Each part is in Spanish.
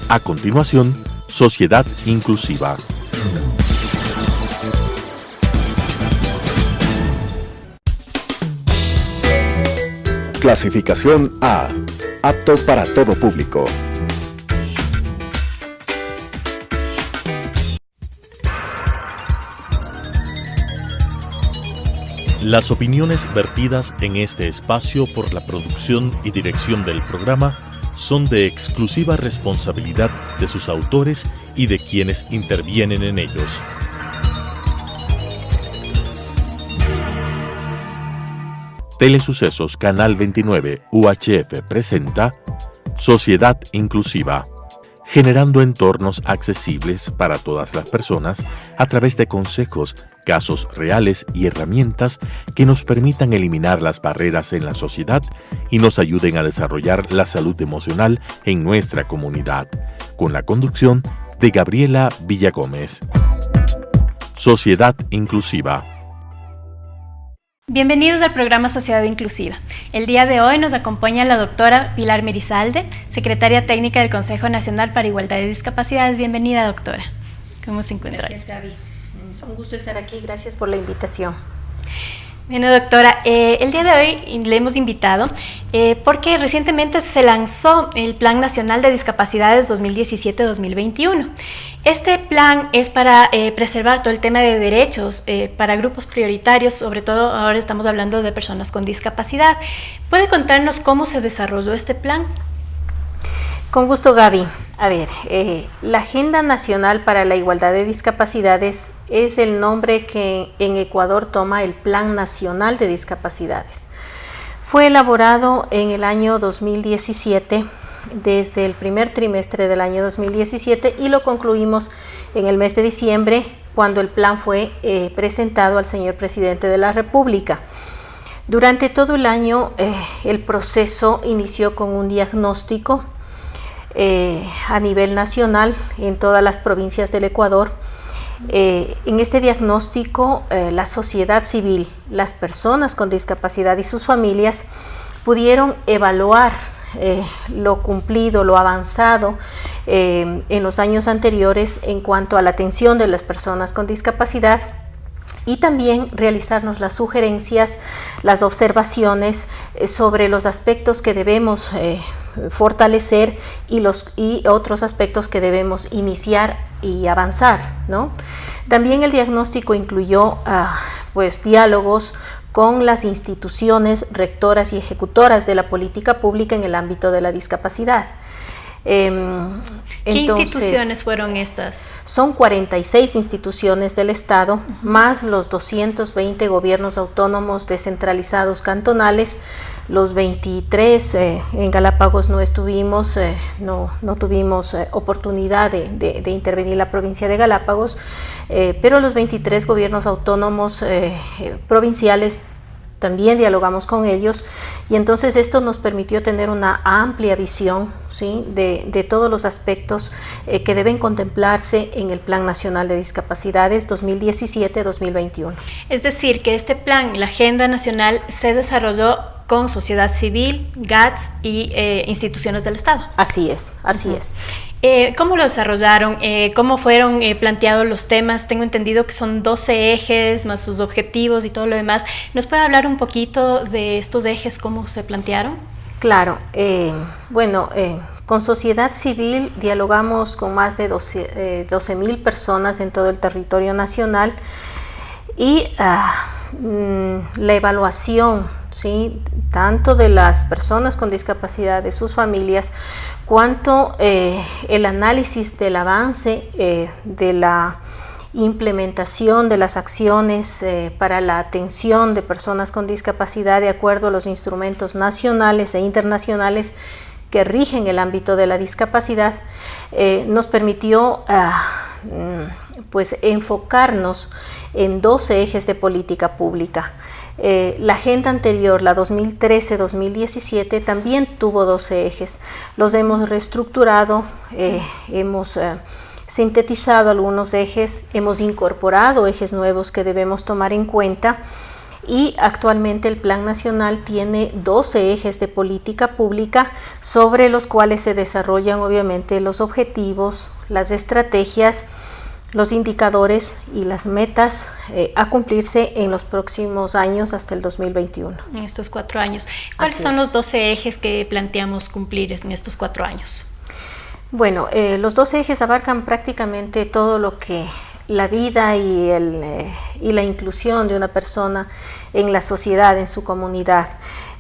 A continuación, Sociedad Inclusiva. Clasificación A. Apto para todo público. Las opiniones vertidas en este espacio por la producción y dirección del programa son de exclusiva responsabilidad de sus autores y de quienes intervienen en ellos. Telesucesos Canal 29 UHF presenta Sociedad Inclusiva, generando entornos accesibles para todas las personas a través de consejos, casos reales y herramientas que nos permitan eliminar las barreras en la sociedad y nos ayuden a desarrollar la salud emocional en nuestra comunidad, con la conducción de Gabriela Villagómez. Sociedad Inclusiva. Bienvenidos al programa Sociedad Inclusiva. El día de hoy nos acompaña la doctora Pilar Merizalde, secretaria técnica del Consejo Nacional para Igualdad de Discapacidades. Bienvenida, doctora. ¿Cómo se encuentra? Gracias, Gaby. Un gusto estar aquí. Gracias por la invitación. Bueno, doctora, el día de hoy le hemos invitado porque recientemente se lanzó el Plan Nacional de Discapacidades 2017-2021. Este plan es para preservar todo el tema de derechos para grupos prioritarios, sobre todo ahora estamos hablando de personas con discapacidad. ¿Puede contarnos cómo se desarrolló este plan? Con gusto, Gaby. A ver, la Agenda Nacional para la Igualdad de Discapacidades es el nombre que en Ecuador toma el Plan Nacional de Discapacidades. Fue elaborado en el año 2017, desde el primer trimestre del año 2017, y lo concluimos en el mes de diciembre, cuando el plan fue presentado al señor presidente de la República. Durante todo el año, el proceso inició con un diagnóstico a nivel nacional en todas las provincias del Ecuador. En este diagnóstico, la sociedad civil, las personas con discapacidad y sus familias pudieron evaluar lo cumplido, lo avanzado en los años anteriores en cuanto a la atención de las personas con discapacidad, y también realizarnos las sugerencias, las observaciones sobre los aspectos que debemos fortalecer y otros aspectos que debemos iniciar y avanzar, ¿no? También el diagnóstico incluyó diálogos con las instituciones rectoras y ejecutoras de la política pública en el ámbito de la discapacidad. ¿Qué instituciones fueron estas? Son 46 instituciones del Estado, más los 220 gobiernos autónomos descentralizados cantonales, los 23 en Galápagos no estuvimos, no tuvimos oportunidad de intervenir la provincia de Galápagos, pero los 23 gobiernos autónomos provinciales también dialogamos con ellos, y entonces esto nos permitió tener una amplia visión, ¿sí?, de todos los aspectos que deben contemplarse en el Plan Nacional de Discapacidades 2017-2021. Es decir, que este plan, la Agenda Nacional, se desarrolló con sociedad civil, GATS y instituciones del Estado. Así es, así es. ¿Cómo lo desarrollaron? ¿Cómo fueron planteados los temas? Tengo entendido que son 12 ejes, más sus objetivos y todo lo demás. ¿Nos puede hablar un poquito de estos ejes, cómo se plantearon? Claro, con sociedad civil dialogamos con más de 12,000 personas en todo el territorio nacional, y la evaluación, ¿sí?, tanto de las personas con discapacidad, de sus familias, cuanto el análisis del avance de la implementación de las acciones para la atención de personas con discapacidad de acuerdo a los instrumentos nacionales e internacionales que rigen el ámbito de la discapacidad, nos permitió enfocarnos en 12 ejes de política pública. La agenda anterior, la 2013-2017, también tuvo 12 ejes. Los hemos reestructurado, hemos sintetizado algunos ejes, hemos incorporado ejes nuevos que debemos tomar en cuenta, y actualmente el Plan Nacional tiene 12 ejes de política pública sobre los cuales se desarrollan obviamente los objetivos, las estrategias, los indicadores y las metas a cumplirse en los próximos años hasta el 2021. En estos 4 años. ¿Cuáles son los 12 ejes que planteamos cumplir en estos 4 años? Bueno, los 12 ejes abarcan prácticamente todo lo que la vida y la inclusión de una persona en la sociedad, en su comunidad.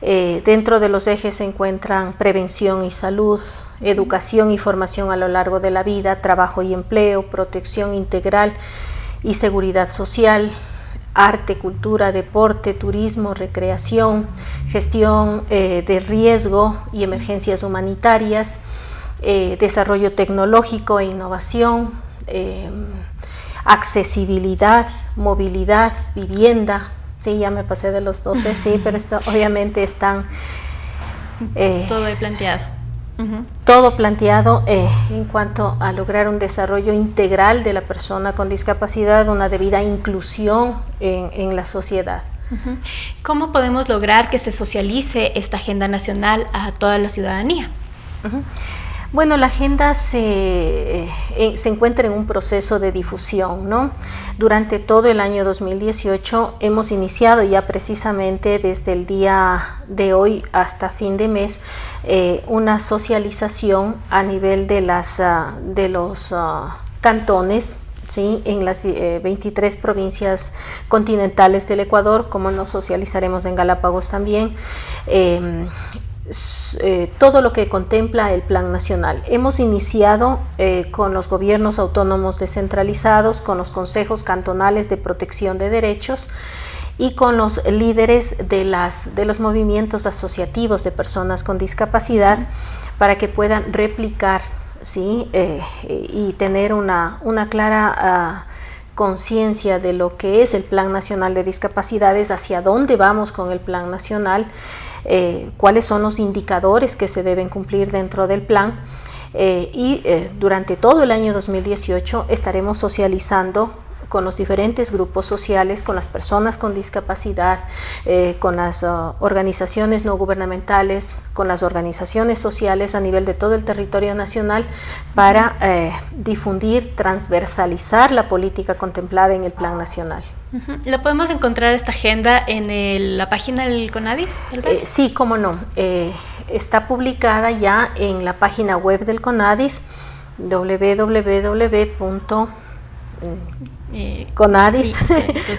Dentro de los ejes se encuentran prevención y salud, educación y formación a lo largo de la vida, trabajo y empleo, protección integral y seguridad social, arte, cultura, deporte, turismo, recreación, gestión de riesgo y emergencias humanitarias, desarrollo tecnológico e innovación, accesibilidad, movilidad, vivienda. Sí, ya me pasé de los 12, sí, pero esto obviamente están... todo ahí planteado. Todo planteado en cuanto a lograr un desarrollo integral de la persona con discapacidad, una debida inclusión en la sociedad. ¿Cómo podemos lograr que se socialice esta agenda nacional a toda la ciudadanía? Bueno, la agenda se encuentra en un proceso de difusión, ¿no? Durante todo el año 2018 hemos iniciado ya precisamente desde el día de hoy hasta fin de mes una socialización a nivel de los cantones, ¿sí? En las 23 provincias continentales del Ecuador, como nos socializaremos en Galápagos también. Todo lo que contempla el Plan Nacional. Hemos iniciado con los gobiernos autónomos descentralizados, con los consejos cantonales de protección de derechos y con los líderes de los movimientos asociativos de personas con discapacidad para que puedan replicar, ¿sí? Y tener una clara conciencia de lo que es el Plan Nacional de Discapacidades, hacia dónde vamos con el Plan Nacional, cuáles son los indicadores que se deben cumplir dentro del plan y durante todo el año 2018 estaremos socializando con los diferentes grupos sociales, con las personas con discapacidad, con las organizaciones no gubernamentales, con las organizaciones sociales a nivel de todo el territorio nacional para difundir, transversalizar la política contemplada en el Plan Nacional. ¿Lo podemos encontrar esta agenda en la página del CONADIS? Sí, cómo no. Está publicada ya en la página web del CONADIS, CONADIS,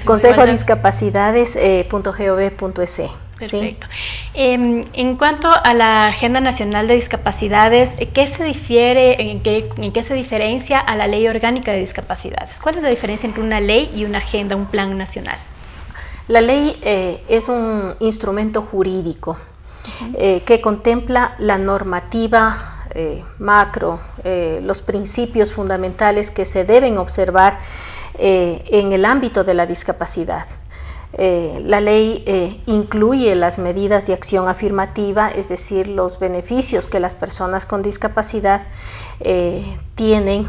consejodiscapacidades.gov.es. Perfecto. ¿Sí? En cuanto a la Agenda Nacional de Discapacidades, ¿qué se difiere, en qué se diferencia a la Ley Orgánica de Discapacidades? ¿Cuál es la diferencia entre una ley y una agenda, un plan nacional? La ley es un instrumento jurídico que contempla la normativa macro, los principios fundamentales que se deben observar en el ámbito de la discapacidad. La ley incluye las medidas de acción afirmativa, es decir, los beneficios que las personas con discapacidad tienen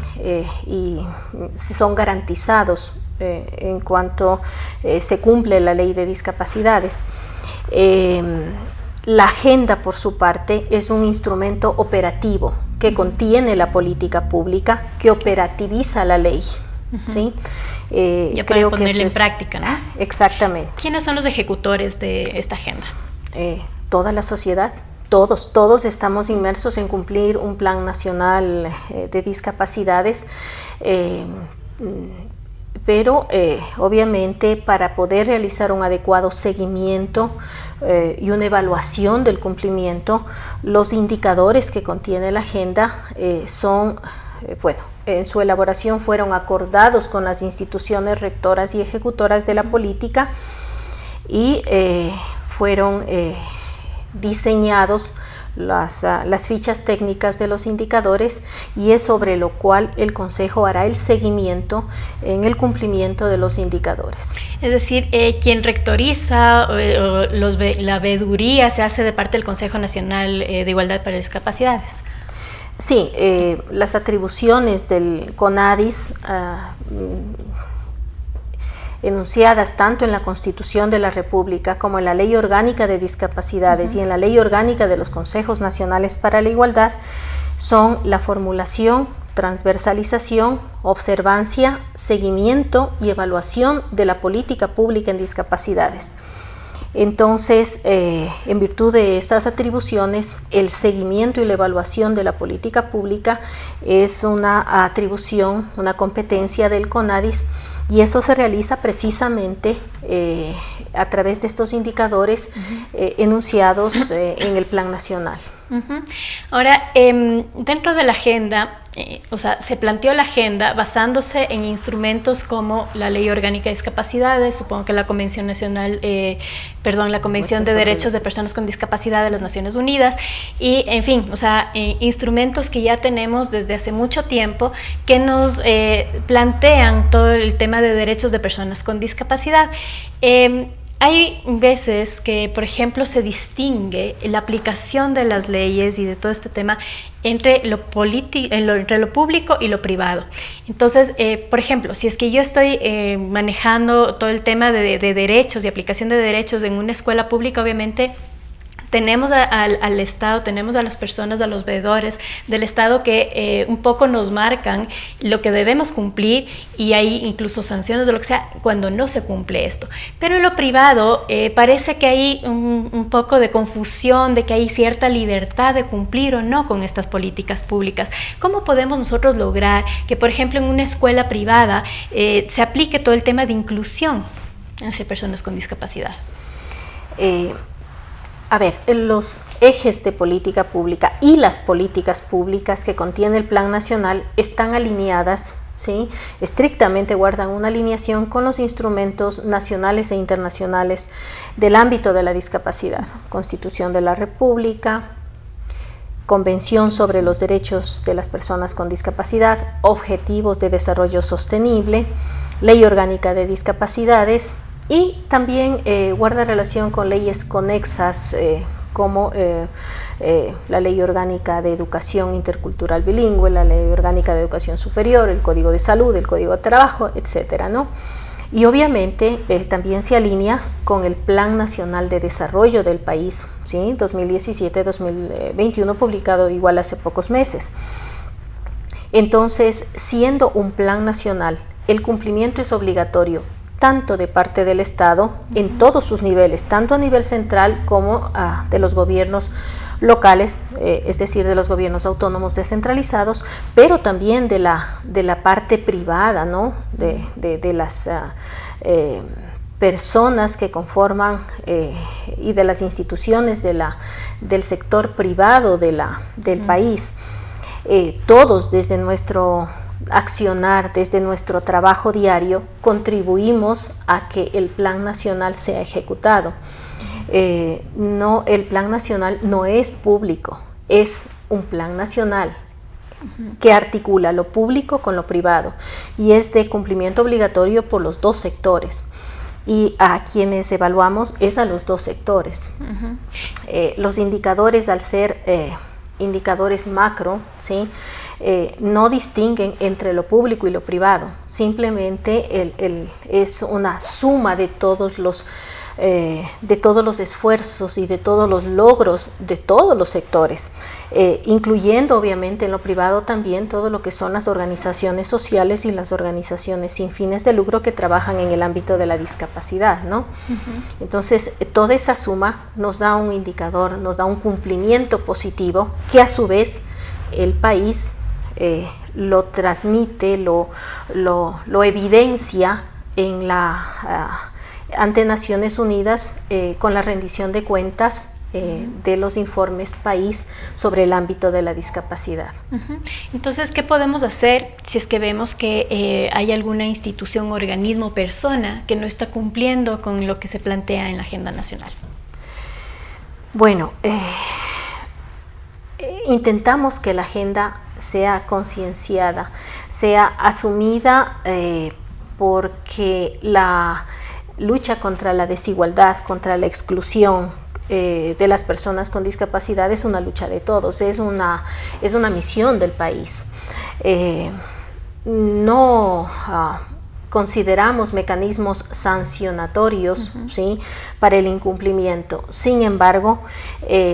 y son garantizados en cuanto se cumple la ley de discapacidades. La agenda, por su parte, es un instrumento operativo que contiene la política pública, que operativiza la ley. ¿Sí? Ya para ponerla en práctica, ¿no? Exactamente. ¿Quiénes son los ejecutores de esta agenda? Toda la sociedad. Todos estamos inmersos en cumplir un plan nacional de discapacidades, pero obviamente para poder realizar un adecuado seguimiento y una evaluación del cumplimiento, los indicadores que contiene la agenda son, en su elaboración fueron acordados con las instituciones rectoras y ejecutoras de la política y fueron diseñados las fichas técnicas de los indicadores, y es sobre lo cual el Consejo hará el seguimiento en el cumplimiento de los indicadores. Es decir, quien rectoriza la veeduría se hace de parte del Consejo Nacional de Igualdad para Discapacidades. Sí, las atribuciones del CONADIS enunciadas tanto en la Constitución de la República como en la Ley Orgánica de Discapacidades y en la Ley Orgánica de los Consejos Nacionales para la Igualdad, son la formulación, transversalización, observancia, seguimiento y evaluación de la política pública en discapacidades. Entonces, en virtud de estas atribuciones, el seguimiento y la evaluación de la política pública es una atribución, una competencia del CONADIS, y eso se realiza precisamente a través de estos indicadores enunciados en el Plan Nacional. Ahora, dentro de la agenda, se planteó la agenda basándose en instrumentos como la Ley Orgánica de Discapacidades, supongo que la Convención Nacional, la Convención de Derechos de Personas con Discapacidad de las Naciones Unidas, y en fin, instrumentos que ya tenemos desde hace mucho tiempo que nos plantean todo el tema de derechos de personas con discapacidad. Hay veces que, por ejemplo, se distingue la aplicación de las leyes y de todo este tema entre lo público y lo privado. Entonces, por ejemplo, si es que yo estoy manejando todo el tema de derechos y aplicación de derechos en una escuela pública, obviamente tenemos al Estado, tenemos a las personas, a los veedores del Estado que un poco nos marcan lo que debemos cumplir, y hay incluso sanciones de lo que sea cuando no se cumple esto. Pero en lo privado parece que hay un poco de confusión, de que hay cierta libertad de cumplir o no con estas políticas públicas. ¿Cómo podemos nosotros lograr que, por ejemplo, en una escuela privada se aplique todo el tema de inclusión hacia personas con discapacidad? Los ejes de política pública y las políticas públicas que contiene el Plan Nacional están alineadas, ¿sí? Estrictamente guardan una alineación con los instrumentos nacionales e internacionales del ámbito de la discapacidad. Constitución de la República, Convención sobre los Derechos de las Personas con Discapacidad, Objetivos de Desarrollo Sostenible, Ley Orgánica de Discapacidades, y también guarda relación con leyes conexas como la Ley Orgánica de Educación Intercultural Bilingüe, la Ley Orgánica de Educación Superior, el Código de Salud, el Código de Trabajo, etcétera, ¿no? Y obviamente también se alinea con el Plan Nacional de Desarrollo del país, ¿sí? 2017-2021, publicado igual hace pocos meses. Entonces, siendo un plan nacional, el cumplimiento es obligatorio tanto de parte del Estado en todos sus niveles, tanto a nivel central como de los gobiernos locales, es decir, de los gobiernos autónomos descentralizados, pero también de la parte privada, ¿no? de las personas que conforman y de las instituciones del sector privado del país. Todos desde nuestro accionar, desde nuestro trabajo diario, contribuimos a que el Plan Nacional sea ejecutado. El Plan Nacional no es público, es un plan nacional que articula lo público con lo privado y es de cumplimiento obligatorio por los dos sectores. Y a quienes evaluamos es a los dos sectores. Los indicadores, al ser indicadores macro, ¿sí? No distinguen entre lo público y lo privado, simplemente es una suma de todos los esfuerzos y de todos los logros de todos los sectores, incluyendo obviamente en lo privado también todo lo que son las organizaciones sociales y las organizaciones sin fines de lucro que trabajan en el ámbito de la discapacidad, ¿no? Entonces, toda esa suma nos da un indicador, nos da un cumplimiento positivo que a su vez el país lo transmite, lo evidencia ante Naciones Unidas con la rendición de cuentas de los informes país sobre el ámbito de la discapacidad. Entonces, ¿qué podemos hacer si es que vemos que hay alguna institución, organismo, persona que no está cumpliendo con lo que se plantea en la agenda nacional? Bueno, intentamos que la agenda sea concienciada, sea asumida porque la lucha contra la desigualdad, contra la exclusión de las personas con discapacidad es una lucha de todos, es una misión del país. No consideramos mecanismos sancionatorios, ¿sí?, para el incumplimiento. Sin embargo,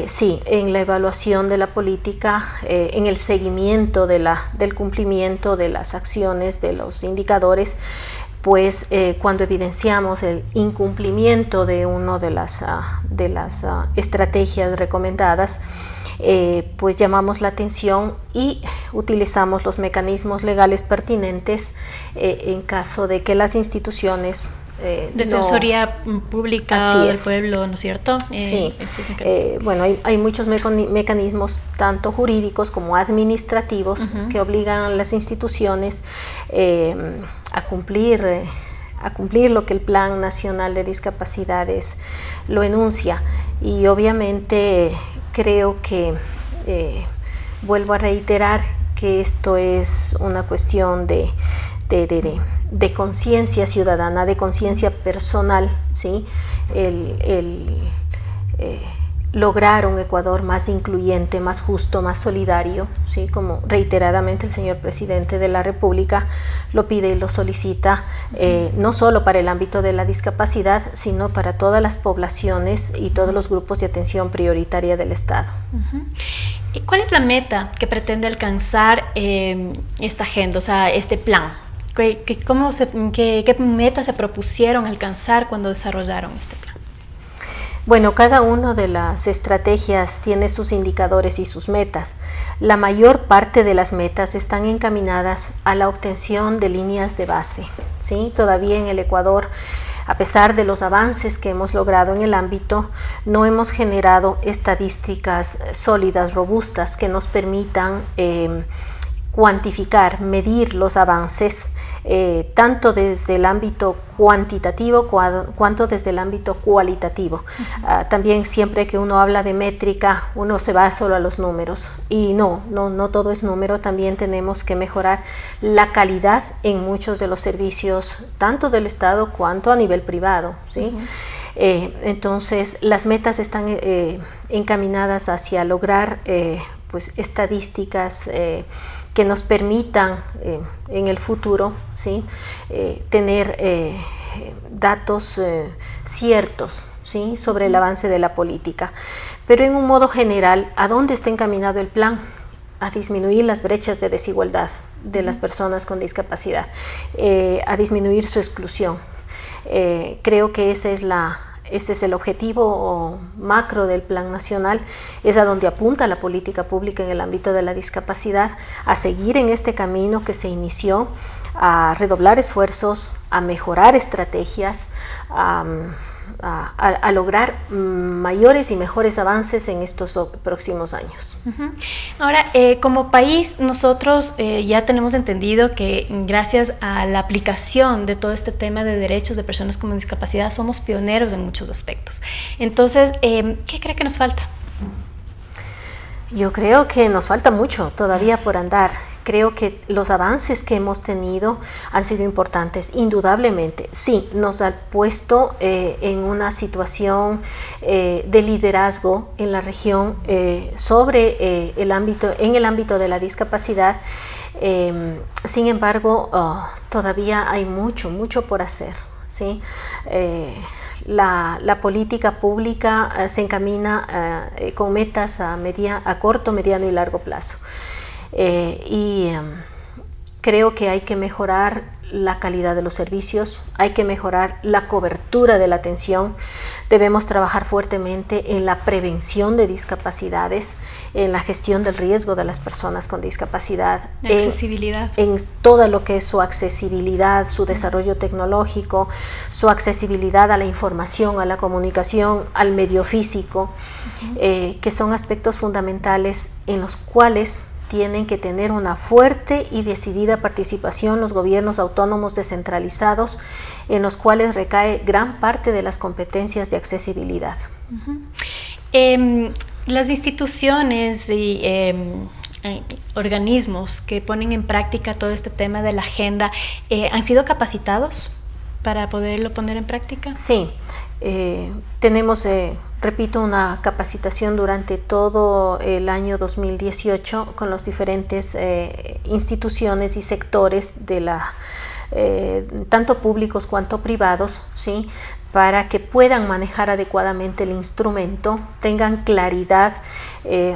sí, en la evaluación de la política, en el seguimiento del cumplimiento de las acciones, de los indicadores, pues cuando evidenciamos el incumplimiento de una de las estrategias recomendadas, pues llamamos la atención y utilizamos los mecanismos legales pertinentes en caso de que las instituciones Defensoría Pública del Pueblo, ¿no es cierto? Sí. Bueno, hay muchos mecanismos, tanto jurídicos como administrativos, que obligan a las instituciones a cumplir lo que el Plan Nacional de Discapacidades lo enuncia. Y obviamente creo que, vuelvo a reiterar, que esto es una cuestión de conciencia ciudadana, de conciencia personal, ¿sí? Lograr un Ecuador más incluyente, más justo, más solidario, ¿sí?, como reiteradamente el señor presidente de la República lo pide y lo solicita, no solo para el ámbito de la discapacidad, sino para todas las poblaciones y todos los grupos de atención prioritaria del Estado. ¿Y cuál es la meta que pretende alcanzar esta agenda, o sea, este plan? ¿Qué metas se propusieron alcanzar cuando desarrollaron este plan? Bueno, cada una de las estrategias tiene sus indicadores y sus metas. La mayor parte de las metas están encaminadas a la obtención de líneas de base, ¿sí? Todavía en el Ecuador, a pesar de los avances que hemos logrado en el ámbito, no hemos generado estadísticas sólidas, robustas, que nos permitan cuantificar, medir los avances, tanto desde el ámbito cuantitativo cuanto desde el ámbito cualitativo. También siempre que uno habla de métrica, uno se va solo a los números, y no todo es número. También tenemos que mejorar la calidad en muchos de los servicios, tanto del Estado cuanto a nivel privado, ¿sí? Entonces, las metas están encaminadas hacia lograr pues estadísticas que nos permitan en el futuro, ¿sí?, tener datos ciertos, ¿sí?, sobre el avance de la política. Pero en un modo general, ¿a dónde está encaminado el plan? A disminuir las brechas de desigualdad de las personas con discapacidad, a disminuir su exclusión. Creo que ese es el objetivo macro del Plan Nacional, es a donde apunta la política pública en el ámbito de la discapacidad, a seguir en este camino que se inició, a redoblar esfuerzos, a mejorar estrategias, a lograr mayores y mejores avances en estos próximos años. Ahora, como país, nosotros ya tenemos entendido que gracias a la aplicación de todo este tema de derechos de personas con discapacidad somos pioneros en muchos aspectos. Entonces, ¿qué cree que nos falta? Yo creo que nos falta mucho todavía por andar. Creo que los avances que hemos tenido han sido importantes, indudablemente. Sí, nos ha puesto en una situación de liderazgo en la región sobre en el ámbito de la discapacidad. Sin embargo, todavía hay mucho por hacer, ¿sí? La política pública se encamina con metas a corto, mediano y largo plazo. Creo que hay que mejorar la calidad de los servicios, hay que mejorar la cobertura de la atención, debemos trabajar fuertemente en la prevención de discapacidades, en la gestión del riesgo de las personas con discapacidad, accesibilidad, en todo lo que es su accesibilidad, su desarrollo tecnológico, su accesibilidad a la información, a la comunicación, al medio físico, que son aspectos fundamentales en los cuales tienen que tener una fuerte y decidida participación los gobiernos autónomos descentralizados, en los cuales recae gran parte de las competencias de accesibilidad. Las instituciones y organismos que ponen en práctica todo este tema de la agenda, ¿han sido capacitados para poderlo poner en práctica? Sí, tenemos, repito, una capacitación durante todo el año 2018 con las diferentes instituciones y sectores de tanto públicos cuanto privados, ¿sí?, para que puedan manejar adecuadamente el instrumento, tengan claridad.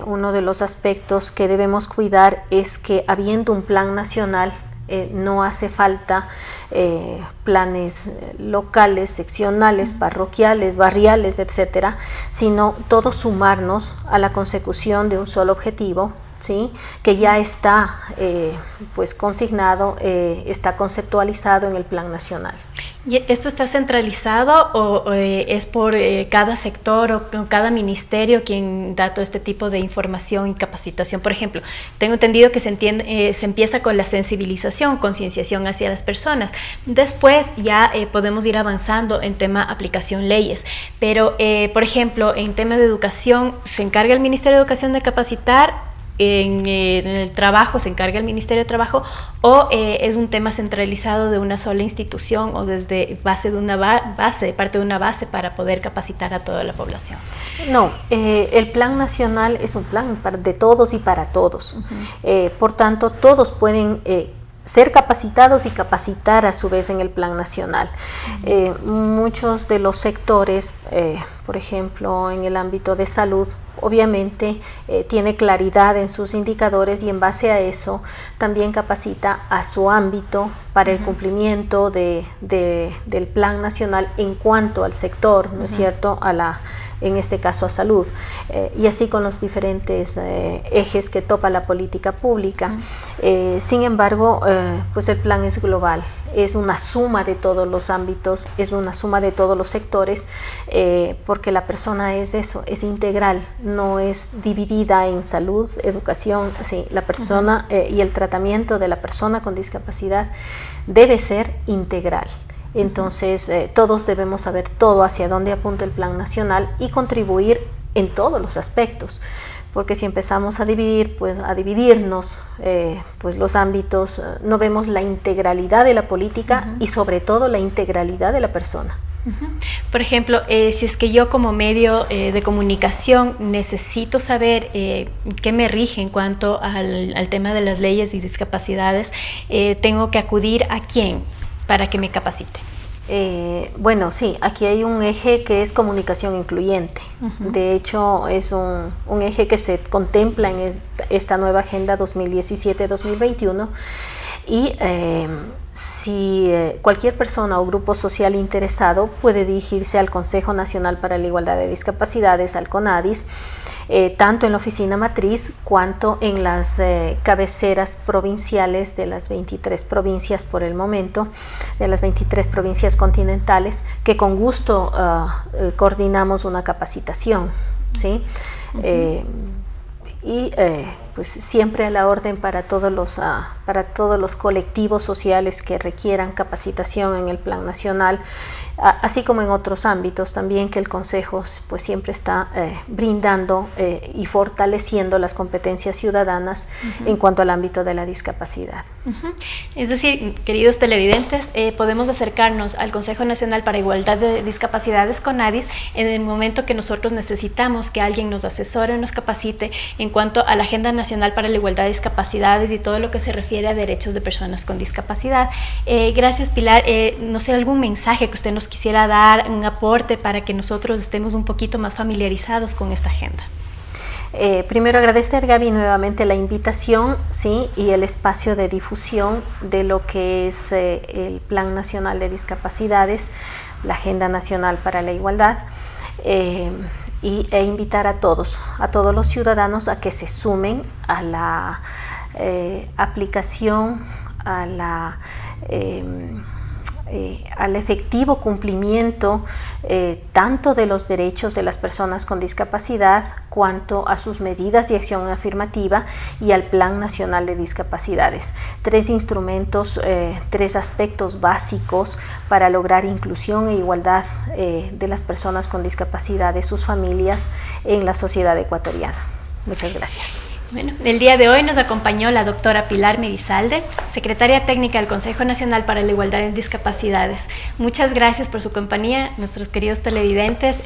Uno de los aspectos que debemos cuidar es que, habiendo un plan nacional, no hace falta planes locales, seccionales, parroquiales, barriales, etcétera, sino todos sumarnos a la consecución de un solo objetivo, ¿sí?, que ya está pues consignado, está conceptualizado en el plan nacional. ¿Y esto está centralizado o es por cada sector o cada ministerio quien da todo este tipo de información y capacitación? Por ejemplo, tengo entendido que se empieza con la sensibilización, concienciación hacia las personas. Después ya podemos ir avanzando en tema aplicación leyes. Pero, por ejemplo, en tema de educación, ¿se encarga el Ministerio de Educación de capacitar? En el trabajo se encarga el Ministerio de Trabajo, o es un tema centralizado de una sola institución o desde parte de una base para poder capacitar a toda la población? No, el plan nacional es un plan de todos y para todos. Por tanto, todos pueden ser capacitados y capacitar a su vez en el plan nacional. Muchos de los sectores, por ejemplo, en el ámbito de salud, obviamente tiene claridad en sus indicadores y en base a eso también capacita a su ámbito para el cumplimiento del plan nacional en cuanto al sector, ¿no es cierto?, en este caso a salud, y así con los diferentes ejes que topa la política pública. Sin embargo, pues el plan es global, es una suma de todos los ámbitos, es una suma de todos los sectores, porque la persona es eso, es integral, no es dividida en salud, educación. Sí, la persona y el tratamiento de la persona con discapacidad debe ser integral. Entonces, todos debemos saber todo hacia dónde apunta el plan nacional y contribuir en todos los aspectos, porque si empezamos a dividirnos, pues los ámbitos, no vemos la integralidad de la política y sobre todo la integralidad de la persona. Por ejemplo, si es que yo como medio de comunicación necesito saber qué me rige en cuanto al tema de las leyes y discapacidades, ¿tengo que acudir a quién para que me capacite? Bueno, sí, aquí hay un eje que es comunicación incluyente. De hecho, es un eje que se contempla en esta nueva Agenda 2017-2021 y si cualquier persona o grupo social interesado puede dirigirse al Consejo Nacional para la Igualdad de Discapacidades, al CONADIS, tanto en la oficina matriz cuanto en las cabeceras provinciales de las 23 provincias por el momento, de las 23 provincias continentales, que con gusto coordinamos una capacitación, ¿sí? Pues siempre a la orden para todos los colectivos sociales que requieran capacitación en el plan nacional, así como en otros ámbitos también, que el Consejo pues siempre está brindando y fortaleciendo las competencias ciudadanas en cuanto al ámbito de la discapacidad. Es decir, queridos televidentes, podemos acercarnos al Consejo Nacional para Igualdad de Discapacidades, CONADIS, en el momento que nosotros necesitamos que alguien nos asesore o nos capacite en cuanto a la Agenda Nacional para la Igualdad de Discapacidades y todo lo que se refiere a derechos de personas con discapacidad. Gracias, Pilar. No sé, algún mensaje que usted nos quisiera dar, un aporte para que nosotros estemos un poquito más familiarizados con esta agenda. Primero agradecer, Gaby, nuevamente la invitación, ¿sí?, y el espacio de difusión de lo que es el Plan Nacional de Discapacidades, la Agenda Nacional para la Igualdad, e invitar a todos los ciudadanos a que se sumen a la aplicación, al efectivo cumplimiento tanto de los derechos de las personas con discapacidad cuanto a sus medidas de acción afirmativa y al Plan Nacional de Discapacidades. 3 instrumentos, 3 aspectos básicos para lograr inclusión e igualdad de las personas con discapacidad, de sus familias en la sociedad ecuatoriana. Muchas gracias. Bueno, el día de hoy nos acompañó la doctora Pilar Merizalde, secretaria técnica del Consejo Nacional para la Igualdad en Discapacidades. Muchas gracias por su compañía, nuestros queridos televidentes.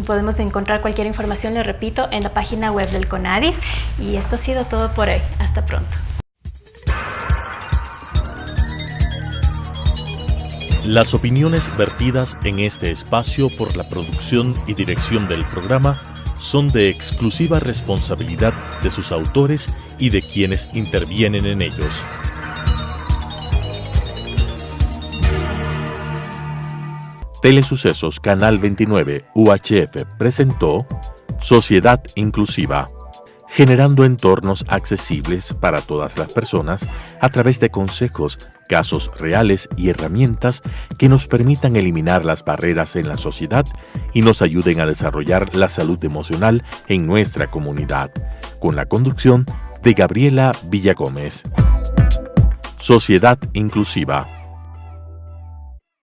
Podemos encontrar cualquier información, les repito, en la página web del CONADIS. Y esto ha sido todo por hoy. Hasta pronto. Las opiniones vertidas en este espacio por la producción y dirección del programa son de exclusiva responsabilidad de sus autores y de quienes intervienen en ellos. Telesucesos Canal 29 UHF presentó Sociedad Inclusiva, generando entornos accesibles para todas las personas a través de consejos, casos reales y herramientas que nos permitan eliminar las barreras en la sociedad y nos ayuden a desarrollar la salud emocional en nuestra comunidad, con la conducción de Gabriela Villagómez. Sociedad Inclusiva.